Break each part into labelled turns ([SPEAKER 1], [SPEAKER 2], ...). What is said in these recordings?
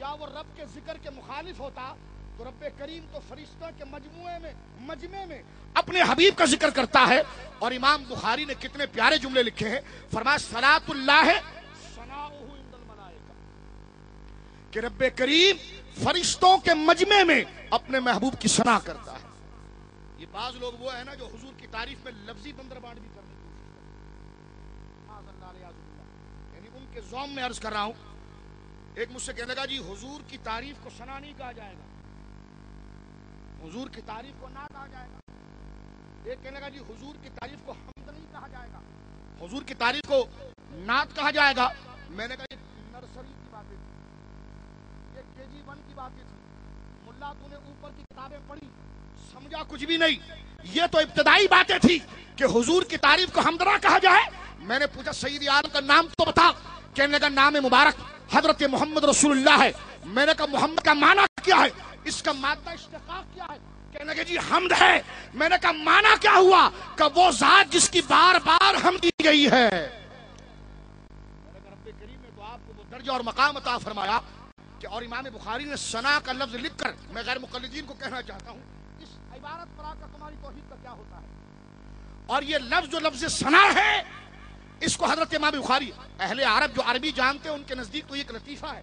[SPEAKER 1] یا وہ رب کے ذکر کے مخالف ہوتا تو رب کریم تو فرشتوں کے مجمع میں اپنے حبیب کا ذکر کرتا ہے. اور امام بخاری نے کتنے پیارے جملے لکھے ہیں. فرمایا صلاۃ اللہ ثناؤہ عند الملائکہ کہ رب کریم فرشتوں کے مجمع میں اپنے محبوب کی ثنا کرتا ہے. یہ بعض لوگ وہ ہیں نا جو حضور کی تعریف میں لفظی بندربانٹ بھی کرنے کی کوشش کرتے ہیں. یعنی ان کے ذوم میں عرض کر رہا ہوں. ایک مجھ سے کہنے لگا جی حضور کی تعریف کو ثنا نہیں کہا جائے گا, حضور کی تعریف کو نہ کہا جائے گا. ایک کہنے لگا جی حضور کی تعریف کو حمد نہیں کہا جائے گا, حضور کی تعریف کو نعت کہا جائے گا. میں نے کہا یہ نرسری کی باتیں تھی, یہ KG1 کی باتیں تھی. ملا تو نے اوپر کی کتابیں پڑھی, سمجھا کچھ بھی نہیں. یہ تو ابتدائی باتیں تھی کہ حضور کی تعریف کو حمد نہ کہا جائے. میں نے پوچھا سید عالم کا نام تو بتا. کہنے لگا نام مبارک حضرت محمد رسول اللہ ہے. میں نے کہا محمد کا معنی کیا ہے, اس کا مادہ اشتقاق کیا ہے؟ کہنے لگے جی حمد ہے. میں نے کہا معنی کیا ہوا؟ کہ وہ ذات جس کی بار بار حمد دی گئی ہے. میں نے کہا رب کریم نے تو آپ کو وہ درجہ اور مقام عطا فرمایا کہ اور امام بخاری نے ثنا کا لفظ لکھ کر, میں غیر مقلدین کو کہنا چاہتا ہوں اس عبارت پر آ کر تمہاری توحید کا کیا ہوتا ہے. اور یہ لفظ جو لفظ ثنا ہے اس کو حضرت امام بخاری, اہل عرب جو عربی جانتے ہیں ان کے نزدیک تو یہ ایک لطیفہ ہے.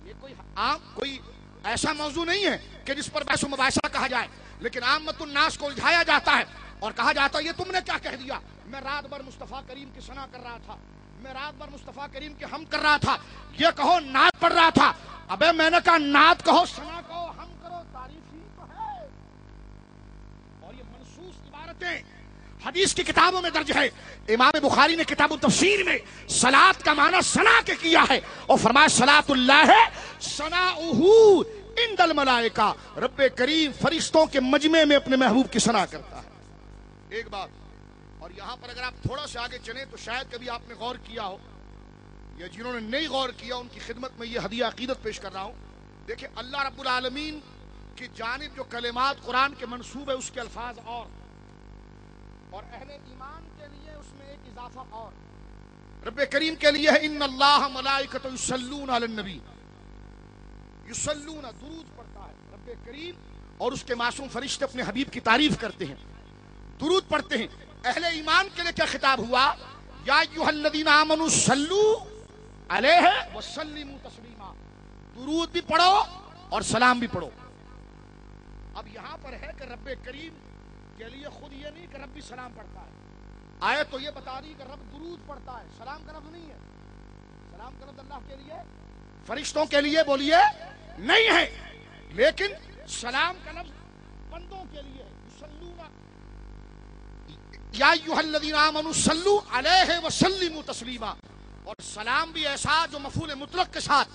[SPEAKER 1] یہ کوئی عام کوئی ایسا موضوع نہیں ہے کہ جس پر بحث و مباحثہ کہا جائے, لیکن عامت الناس کو الجھایا جاتا ہے اور کہا جاتا ہے یہ تم نے کیا کہہ دیا. میں رات بھر مصطفیٰ کریم کی ثنا کر رہا تھا, میں رات بھر مصطفیٰ کریم کی حمد کر رہا تھا, یہ کہو نعت پڑھ رہا تھا. ابے میں نے کہا نعت کہو, ثنا کہو, حمد کرو, تعریف ہی تو ہے. اور یہ منصوص عبارتیں حدیث کی کتابوں میں درج ہے. امام بخاری نے کتاب التفسیر میں صلاۃ کا معنی ثنا کے کیا ہے اور فرمایا صلاۃ اللہ ثناؤہ عند الملائکہ, رب کریم فرشتوں کے مجمع میں اپنے محبوب کی ثنا کرتا ہے. ایک بات اور یہاں پر اگر آپ تھوڑا سا آگے چلیں تو شاید کبھی آپ نے غور کیا ہو, یا جنہوں نے نہیں غور کیا ان کی خدمت میں یہ ہدیہ عقیدت پیش کر رہا ہوں. دیکھیں اللہ رب العالمین کی جانب جو کلمات قرآن کے منسوب ہے اس کے الفاظ اور اہل ایمان کے لیے اس میں ایک اضافہ اور. رب کریم کے لیے ہے ان اللہ ملائکۃ یصلون علی النبی, یصلون درود پڑھتا ہے رب کریم اور اس کے معصوم فرشتے اپنے حبیب کی تعریف کرتے ہیں, درود پڑھتے ہیں. اہل ایمان کے لیے کیا خطاب ہوا؟ یا ایھا الذین آمنوا صلوا علیہ وسلموا تسلیما, درود بھی پڑھو اور سلام بھی پڑھو. اب یہاں پر ہے کہ رب کریم کے لیے خود یہ نہیں کہ رب بھی سلام پڑھتا ہے, آیت تو یہ بتا رہی کہ رب درود پڑھتا ہے, سلام کا لفظ نہیں ہے. سلام کا لفظ اللہ کے لیے فرشتوں کے لیے بولیے نہیں ہے, لیکن سلام کا لفظ بندوں کے لیے ہے. یا ایھا الذین آمنوا صلوا علیہ وسلموا تسلیما, اور سلام بھی ایسا جو مفعول مطلق کے ساتھ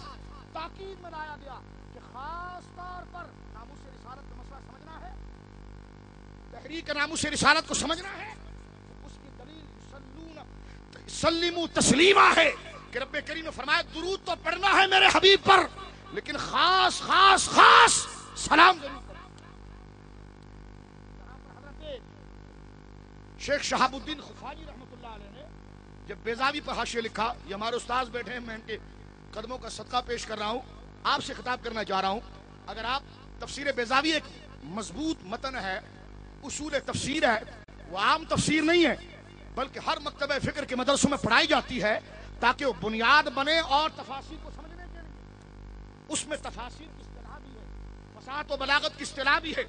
[SPEAKER 1] تاکید میں لایا گیا کہ خاص طور پر ناموس رسالت کا مسئلہ سمجھنا ہے, تحریک ناموس رسالت کو سمجھنا ہے, تو اس کی دلیل سلموا تسلیما ہے کہ رب کریم نے فرمایا درود تو پڑھنا ہے میرے حبیب پر, لیکن خاص خاص خاص سلام ضرور پڑھنا. یہاں پر حضرت شیخ شہاب الدین خفاجی رحمۃ اللہ علیہ نے جب بیضاوی پر حاشیہ لکھا, یہ ہمارے استاذ بیٹھے ہیں, میں ان کے قدموں کا صدقہ پیش کر رہا ہوں, آپ سے خطاب کرنا چاہ رہا ہوں. اگر آپ تفسیر بیضاوی ایک مضبوط متن ہے, اصول تفسیر ہے, وہ عام تفسیر نہیں ہے بلکہ ہر مکتبہ فکر کے مدرسوں میں پڑھائی جاتی ہے تاکہ وہ بنیاد بنے اور تفاسیر کو سمجھنے کے لیے. اس میں تفاسیر کی اصطلاح بھی ہے, فصاحت و بلاغت کی اصطلاح بھی ہے,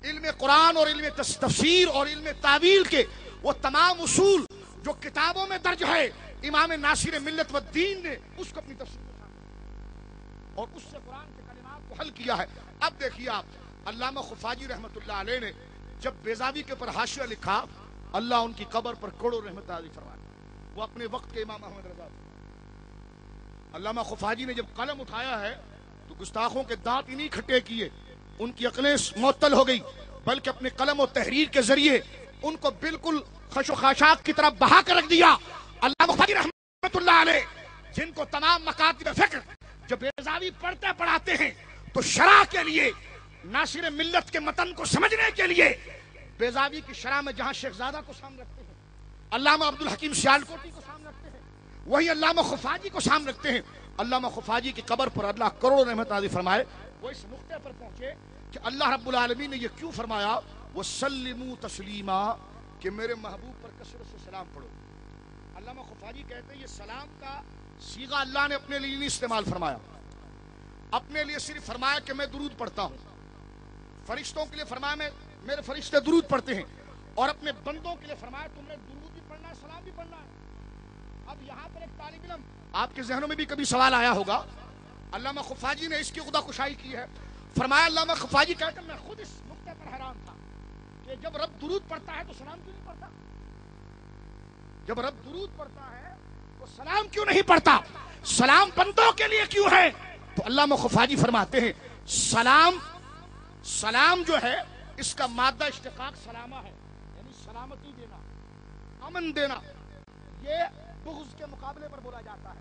[SPEAKER 1] علم قرآن اور علم تفسیر اور علم تعویل کے وہ تمام اصول جو کتابوں میں درج ہے امام ناصر ملت والدین نے اس کو اپنی تفسیر میں شامل اور اس سے قرآن کے کلمات کو حل کیا ہے. اب دیکھیے آپ علامہ خفاجی رحمۃ اللہ علیہ نے جب بیضاوی کے اوپر حاشیہ لکھا, اللہ ان کی قبر پر کروڑوں رحمت علی فرمائے, وہ اپنے وقت کے امام احمد رضا. علامہ خفاجی نے جب قلم اٹھایا ہے تو گستاخوں کے دانت ہی نہیں کھٹے کیے, ان کی عقلیں معطل ہو گئی, بلکہ اپنے قلم و تحریر کے ذریعے ان کو بالکل خش و خاشاک کی طرف بہا کر رکھ دیا. علامہ خفاجی رحمۃ اللہ علیہ جن کو تمام مکاتب فکر جب بیضاوی پڑھتے پڑھاتے ہیں تو شرح کے لیے ناصر ملت کے متن کو سمجھنے کے لیے بیضاوی کی شرح میں جہاں شیخ زادہ کو سامنے رکھتے ہیں, علامہ عبدالحکیم سیالکوٹی کو سامنے رکھتے ہیں, وہی علامہ خفاجی کو سامنے رکھتے ہیں, علامہ خفاجی کی قبر پر اللہ کروڑوں رحمت نازل فرمائے، وہ اس نقطے پر پہنچے کہ اللہ رب العالمین نے یہ کیوں فرمایا وَسَلِّمُوا تَسْلِيمًا کہ میرے محبوب پر کثرت سے سلام پڑھو۔ علامہ خفاجی کہتے ہیں یہ سلام کا صیغہ اللہ نے اپنے لیے نہیں استعمال فرمایا، اپنے لیے صرف فرمایا کہ میں درود پڑھتا ہوں، فرشتوں کے لیے فرمایا میرے فرشتے درود پڑھتے ہیں، اور اپنے بندوں کے لیے فرمایا تم نے درود بھی پڑھنا ہے، سلام بھی پڑھنا ہے۔ اب یہاں پر ایک طالب علم، آپ کے ذہنوں میں بھی کبھی سوال آیا ہوگا، علامہ خفاجی نے اس کی خدا کشائی کی ہے، فرمایا علامہ خفاجی کہتے ہیں میں خود اس نقطے پر حیران تھا کہ جب رب درود پڑھتا ہے تو سلام کیوں نہیں پڑھتا؟ جب رب درود پڑھتا ہے تو سلام کیوں نہیں پڑھتا؟ سلام بندوں کے لیے کیوں ہے؟ تو علامہ خفاجی فرماتے ہیں سلام جو ہے اس کا مادہ اشتقاق سلامہ ہے، یعنی سلامتی دینا، امن دینا۔ یہ بغض کے مقابلے پر بولا جاتا ہے،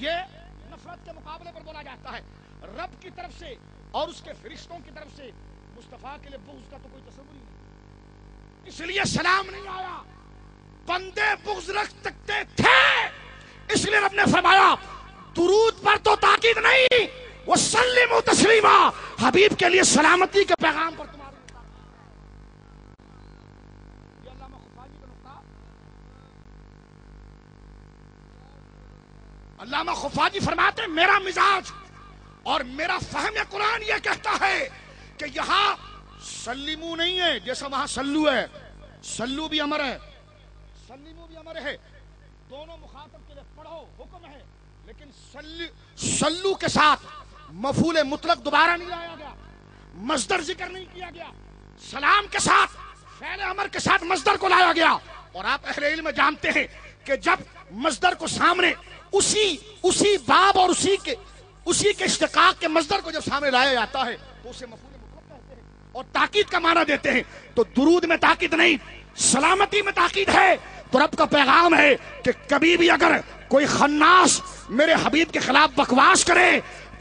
[SPEAKER 1] یہ نفرت کے مقابلے پر بولا جاتا ہے۔ رب کی طرف سے اور اس کے فرشتوں کی طرف سے مصطفیٰ کے لیے بغض کا تو کوئی تصور ہی نہیں، اس لیے سلام نہیں آیا۔ بندے بغض رکھ سکتے تھے، اس لیے رب نے فرمایا درود پر تو تاکید نہیں، وَسَلِّمُوا تَسْلِيمًا حبیب کے لیے سلامتی کے پیغام پر تمہاری یہ علامہ خفاجی کا نقطہ۔ علامہ خفاجی فرماتے ہیں میرا مزاج اور میرا فہم قرآن یہ کہتا ہے کہ یہاں سلیمو نہیں ہے جیسا وہاں سلو ہے، سلو بھی امر ہے، سلیمو بھی امر ہے، دونوں مخاطب کے لیے پڑھو حکم ہے، لیکن سلو کے ساتھ مفعول مطلق دوبارہ نہیں لایا گیا، مصدر ذکر نہیں کیا گیا، سلام کے ساتھ فعل امر کے ساتھ مصدر کو لایا گیا۔ اور آپ اہل علم جانتے ہیں کہ جب مصدر کو سامنے اسی باب اور اسی کے اشتقاق کے مصدر کو جب سامنے لایا جاتا ہے تو اسے مفعول مطلق کہتے ہیں اور تاکید کا معنی دیتے ہیں۔ تو درود میں تاکید نہیں، سلامتی میں تاکید ہے۔ تو رب کا پیغام ہے کہ کبھی بھی اگر کوئی خناس میرے حبیب کے خلاف بکواس کرے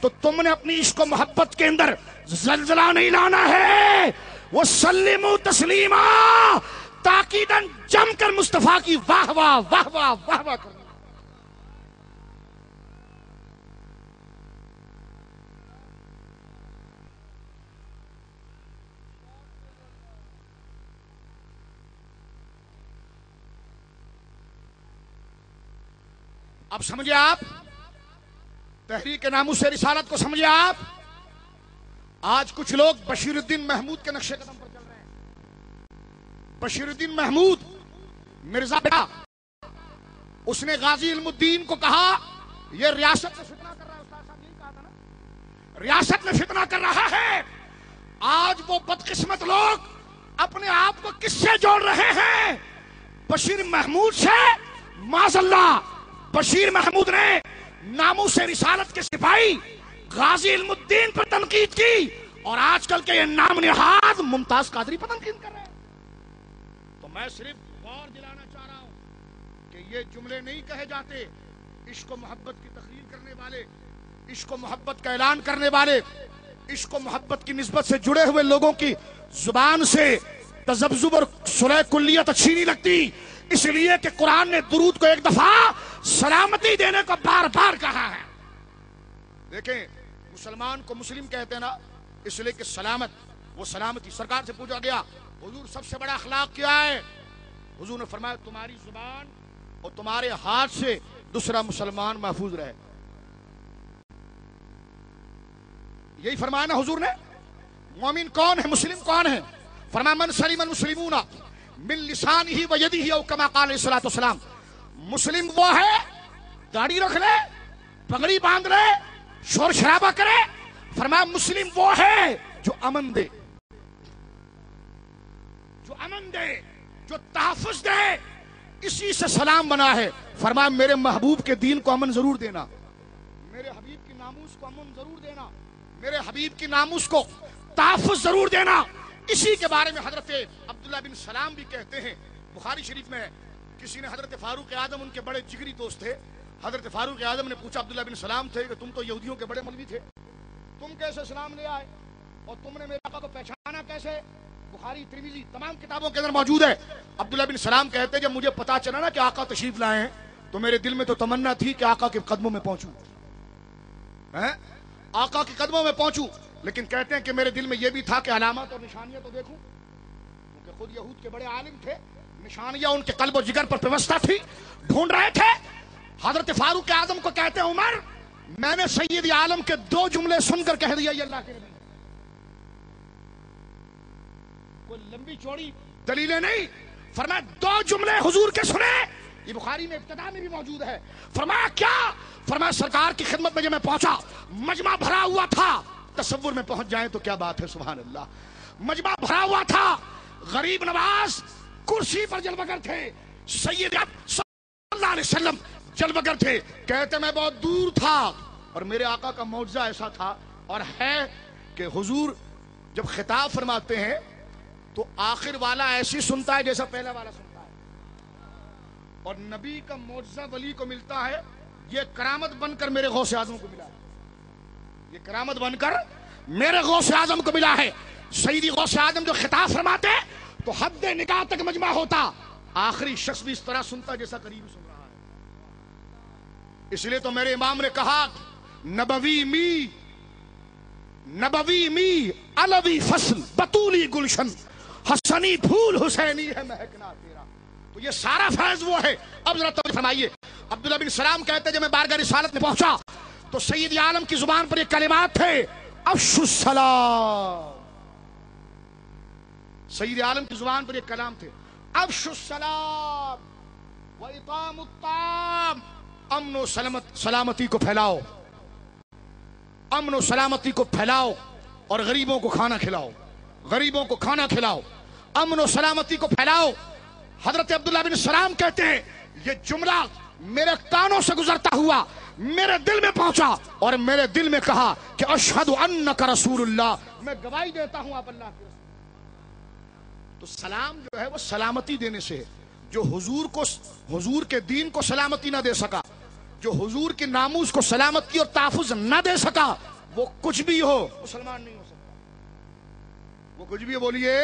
[SPEAKER 1] تو تم نے اپنی عشق و محبت کے اندر زلزلہ نہیں لانا ہے۔ وَسَلِّمُوا تَسْلِيمًا تاکیداً جم کر مصطفیٰ کی واہ واہ واہ واہ واہ واہ کرنا۔ اب سمجھے آپ تحریک ناموس رسالت کو، سمجھے آپ آج کچھ لوگ بشیر الدین محمود کے نقش قدم پر چل رہے ہیں۔ بشیر الدین محمود مرزا بیٹا، اس نے غازی علم الدین کو کہا یہ ریاست میں فتنہ کر رہا ہے، استاد صاحب یہی کہا تھا نا، ریاست میں فتنہ کر رہا ہے۔ آج وہ بدقسمت لوگ اپنے آپ کو کس سے جوڑ رہے ہیں؟ بشیر محمود سے۔ معاذ اللہ، بشیر محمود نے ناموس رسالت کے سپاہی غازی علم الدین پر تنقید کی، اور آج کل کے یہ نام نہاد ممتاز قادری پر تنقید کر رہے ہیں۔ تو میں صرف غور دلانا چاہ رہا ہوں کہ یہ جملے نہیں کہے جاتے۔ عشق و محبت کی تقریر کرنے والے، عشق و محبت کا اعلان کرنے والے، عشق و محبت کی نسبت سے جڑے ہوئے لوگوں کی زبان سے تذبذب اور صلح کلیت اچھی نہیں لگتی، اس لیے کہ قرآن نے درود کو ایک دفعہ سلامتی دینے کو بار بار کہا ہے۔ دیکھیں مسلمان کو مسلم کہتے ہیں نا، اس لیے کہ سلامت، وہ سلامتی۔ سرکار سے پوچھا گیا حضور سب سے بڑا اخلاق کیا ہے؟ حضور نے فرمایا تمہاری زبان اور تمہارے ہاتھ سے دوسرا مسلمان محفوظ رہے۔ یہی فرمایا نا حضور نے۔ مومن کون ہے، مسلم کون ہے؟ فرمایا من سلم المسلمون من لسانہ و یدہ او کما قال علیہ الصلوۃ والسلام۔ مسلم وہ ہے داڑھی رکھ لے، پگڑی باندھ لے، شور شرابہ کرے، فرمایا مسلم وہ ہے جو امن دے، جو امن دے، جو تحفظ دے، اسی سے سلام بنا ہے۔ فرمایا میرے محبوب کے دین کو امن ضرور دینا، میرے حبیب کی ناموس کو امن ضرور دینا، میرے حبیب کی ناموس کو تحفظ ضرور دینا۔ اسی کے بارے میں حضرت عبداللہ بن سلام بھی کہتے ہیں، بخاری شریف میں کسی نے حضرت فاروق اعظم، ان کے بڑے جگری دوست تھے، حضرت فاروق اعظم نے پوچھا عبداللہ بن سلام تھے کہ تم تو یہودیوں کے بڑے مولوی تھے، تم کیسے اسلام لے آئے اور تم نے میرے آقا کو پہچانا کیسے؟ بخاری ترمذی تمام کتابوں کے اندر موجود ہے۔ عبداللہ بن سلام کہتے جب مجھے پتا چلا نا کہ آقا تشریف لائے ہیں تو میرے دل میں تو تمنا تھی کہ آقا کے قدموں میں پہنچوں، آقا کے قدموں میں پہنچوں، لیکن کہتے ہیں کہ میرے دل میں یہ بھی تھا کہ علامات اور نشانیاں تو دیکھوں، کیونکہ خود یہود کے بڑے عالم تھے، نشانیاں ان کے قلب و جگر پر پیوستہ تھی، ڈھونڈ رہے تھے۔ حضرت فاروق اعظم کو کہتے ہیں عمر، میں نے سید عالم کے 2 جملے سن کر کہہ دیا یہ اللہ کے نبی، کوئی لمبی چوڑی دلیلیں نہیں، فرمایا 2 جملے حضور کے سنے، یہ بخاری میں ابتدا میں بھی موجود ہے۔ فرمایا کیا؟ فرمایا سرکار کی خدمت میں جب میں پہنچا مجمع بھرا ہوا تھا، تصور میں پہنچ جائیں تو کیا بات ہے، سبحان اللہ، مجمع بھرا ہوا تھا، غریب نواز کرسی پر جلوگر تھے، سید صلی اللہ علیہ وسلم جلوگر تھے، کہتے میں بہت دور تھا اور میرے آقا کا معجزہ ایسا تھا اور ہے کہ حضور جب خطاب فرماتے ہیں تو آخر والا ایسی سنتا ہے جیسا پہلا والا سنتا ہے، اور نبی کا معجزہ ولی کو ملتا ہے، یہ کرامت بن کر میرے غوث اعظم کو ملا ہے، یہ کرامت بن کر میرے غوث اعظم کو ملا ہے۔ سیدی غوث اعظم جو خطاب فرماتے تو حد نکاح تک مجمع ہوتا، آخری شخص بھی اس طرح سنتا جیسا قریب سن رہا ہے۔ اس لیے تو میرے امام نے کہا نبوی می علوی فصل بطولی گلشن، حسنی پھول حسینی ہے مہکنا تیرا، تو یہ سارا فیض وہ ہے۔ اب ذرا توجہ فرمائیے، عبداللہ بن سلام کہتے جب میں بارگاہ رسالت میں پہنچا تو سید عالم کی زبان پر یہ کلمات تھے، افشوا السلام، سید عالم کی زبان پر یہ کلام تھے، افشوا السلام و اطعام الطعام، امن و سلامتی کو پھیلاؤ، امن و سلامتی کو پھیلاؤ اور غریبوں کو کھانا کھلاؤ، غریبوں کو کھانا کھلاؤ، امن و سلامتی کو پھیلاؤ۔ حضرت عبداللہ بن سلام کہتے ہیں یہ جملہ میرے کانوں سے گزرتا ہوا میرے دل میں پہنچا اور میرے دل میں کہا کہ اشہد انک رسول اللہ، میں گواہی دیتا ہوں آپ اللہ کے رسول۔ تو سلام جو ہے وہ سلامتی دینے سے ہے، جو حضور کے دین کو سلامتی نہ دے سکا، جو حضور کے ناموس کو سلامتی اور تحفظ نہ دے سکا، وہ کچھ بھی ہو مسلمان نہیں ہو سکتا، وہ کچھ بھی بولیے